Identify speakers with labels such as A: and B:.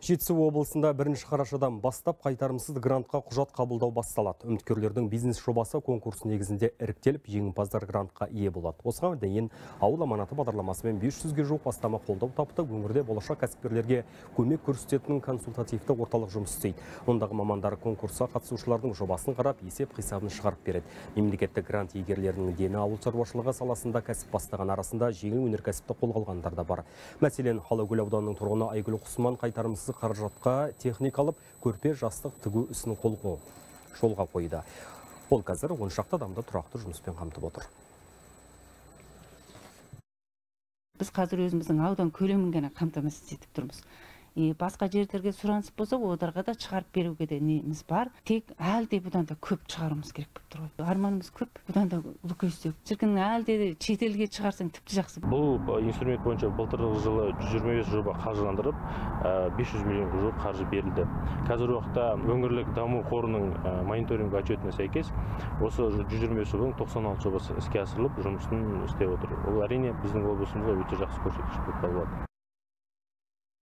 A: Жетісу облысында 1 қарашадан бастап қайтарымсыз грантқа құжат қабылдау басталады. Үміткерлердің бизнес жобасы конкурс негізінде іріктеліп, жеңімпаздар грантқа ие болады. Осыған дейін ауыл аманаты бағдарламасымен 500-ге жуық бастама қолдау тапты. Өңірде болашақ кәсіпкерлерге көмек көрсететін консультативті орталық жұмыс істейді. Ондағы мамандар конкурсқа қатысушылардың жобасын қарап, есеп-қисабын шығарып береді. Мемлекеттік грант иегерлерінің дені ауыл шаруашылығы саласында кәсіп бастаған арасында жеңіл өнеркәсіпті қолға алғандар да бар. Мәселен, Қалакөл ауданының тұрғыны Айгүл Құсман қайтарымсыз қаражатқа техника алып, көрпе жастық тігу ісін жолға қойды. Ол қазір 10 шақты адамды тұрақты жұмыспен қамтып отыр.
B: Біз қазір өзіміздің аудан көлемін ғана қамтамасыз етіп тұрмыз. Басқа жерлерге сұраныс болса, оларға да шығарып беруге де неміз бар. Тек әлде бұдан да көп шығаруымыз керек болып тұр ғой. Арманымыз көп, бұдан да үлкейсек. Шіркін әлде шетелге шығарсаң тіпті жақсы.
C: Бұл инструмент бойынша былтырғы жылы 125 жоба қаржыландырып, 500 миллионға жуық қаржы берілді. Қазір уақытта өңірлік даму қорының мониторинг отчетіне сәйкес, осы 125 жобаның 96 жобасы іске асырылып, жұмысын істеп отыр. Ол әрине біздің облысымызға өте жақсы көрсеткіш болып табылады.